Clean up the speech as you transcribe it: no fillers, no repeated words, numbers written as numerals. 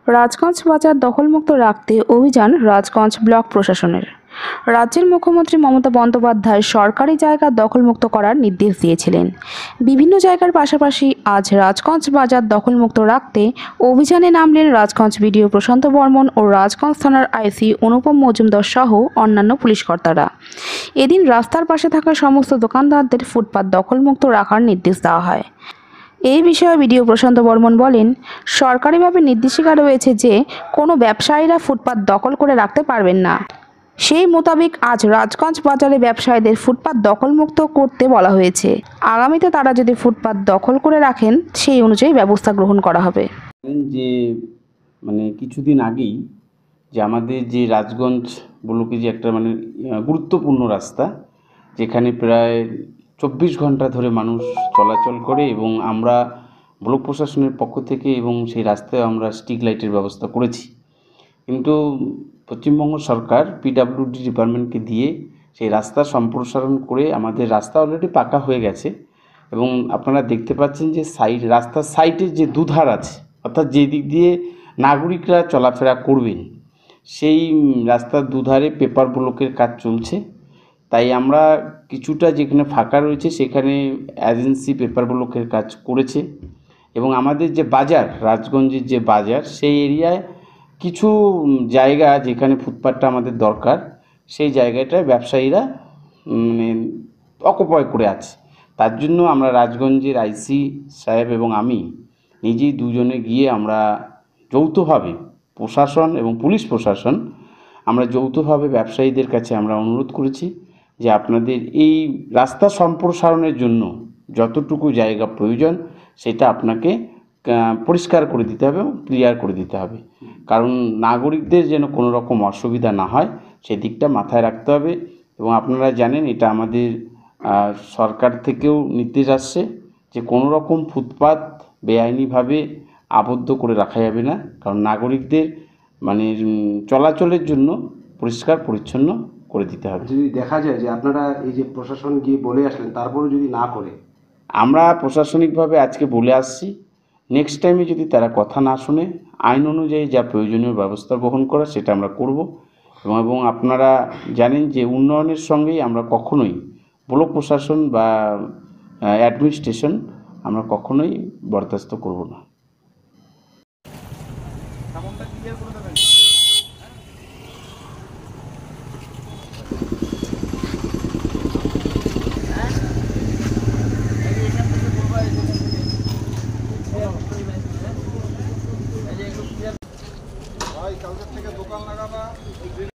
রাজগঞ্জ বাজার দখলমুক্ত রাখতে অভিযান রাজগঞ্জ ব্লক প্রশাসনের। রাজ্যের মুখ্যমন্ত্রী মমতা বন্দ্যোপাধ্যায় সরকারি জায়গা দখলমুক্ত করার নির্দেশ দিয়েছিলেন। বিভিন্ন জায়গার পাশাপাশি আজ রাজগঞ্জ বাজার দখলমুক্ত রাখতে অভিযানে নামলেন রাজগঞ্জ বিডিও প্রশান্ত বর্মন ও রাজগঞ্জ থানার আইসি অনুপম মজুমদার সহ অন্যান্য পুলিশকর্তারা। এদিন রাস্তার পাশে থাকা সমস্ত দোকানদারদের ফুটপাত দখলমুক্ত রাখার নির্দেশ দেওয়া হয়। এই বিষয়ে বিডিও প্রশান্ত বর্মন বলেন, সরকারিভাবে নির্দেশিকা রয়েছে যে কোনো ব্যবসায়ীরা ফুটপাত দখল করে রাখতে পারবেন না। সেই মোতাবেক আজ রাজগঞ্জ বাজারে ব্যবসায়ীদের ফুটপাত দখলমুক্ত করতে বলা হয়েছে। আগামীতে তারা যদি ফুটপাত দখল করে রাখেন সেই অনুযায়ী ব্যবস্থা গ্রহণ করা হবে। যে কিছুদিন আগেই যে আমাদের যে রাজগঞ্জ ব্লকে যে একটা গুরুত্বপূর্ণ রাস্তা, যেখানে প্রায় 24 ঘন্টা ধরে মানুষ চলাচল করে এবং আমরা ব্লক প্রশাসনের পক্ষ থেকে এবং সেই রাস্তায় আমরা স্ট্রিট লাইটের ব্যবস্থা করেছি। কিন্তু পশ্চিমবঙ্গ সরকার পিডব্লিউডি ডিপার্টমেন্টকে দিয়ে সেই রাস্তা সম্প্রসারণ করে আমাদের রাস্তা অলরেডি পাকা হয়ে গেছে এবং আপনারা দেখতে পাচ্ছেন যে রাস্তার সাইডের যে দুধার আছে, অর্থাৎ যে দিক দিয়ে নাগরিকরা চলাফেরা করবেন সেই রাস্তার দুধারে পেপার ব্লকের কাজ চলছে। তাই আমরা কিছুটা যেখানে ফাঁকা রয়েছে সেখানে এজেন্সি পেপার ব্লকের কাজ করেছে এবং আমাদের যে বাজার, রাজগঞ্জের যে বাজার, সেই এরিয়ায় কিছু জায়গা যেখানে ফুটপাতটা আমাদের দরকার, সেই জায়গাটায় ব্যবসায়ীরা অকুপায় করে আছে। তার জন্য আমরা রাজগঞ্জের আইসি সাহেব এবং আমি নিজেই দুজনে গিয়ে আমরা যৌথভাবে প্রশাসন এবং পুলিশ প্রশাসন আমরা যৌথভাবে ব্যবসায়ীদের কাছে আমরা অনুরোধ করেছি যে আপনাদের এই রাস্তা সম্প্রসারণের জন্য যতটুকু জায়গা প্রয়োজন সেটা আপনাকে পরিষ্কার করে দিতে হবে এবং ক্লিয়ার করে দিতে হবে, কারণ নাগরিকদের যেন কোনো রকম অসুবিধা না হয় সেদিকটা মাথায় রাখতে হবে। এবং আপনারা জানেন এটা আমাদের সরকার থেকেও নির্দেশ আসছে যে কোনো রকম ফুটপাত বেআইনিভাবে আবদ্ধ করে রাখা যাবে না, কারণ নাগরিকদের চলাচলের জন্য পরিষ্কার পরিচ্ছন্ন করে দিতে হবে। যদি দেখা যায় যে আপনারা এই যে প্রশাসন গিয়ে বলে আসলেন তারপরেও যদি না করে, আমরা প্রশাসনিকভাবে আজকে বলে আসছি, নেক্সট টাইমে যদি তারা কথা না শুনে আইন অনুযায়ী যা প্রয়োজনীয় ব্যবস্থা গ্রহণ করা সেটা আমরা করব। এবং আপনারা জানেন যে উন্নয়নের সঙ্গেই আমরা কখনোই ব্লক প্রশাসন বা অ্যাডমিনিস্ট্রেশন আমরা কখনোই বরদাস্ত করব না। ভাই কালকের থেকে দোকান লাগাবা।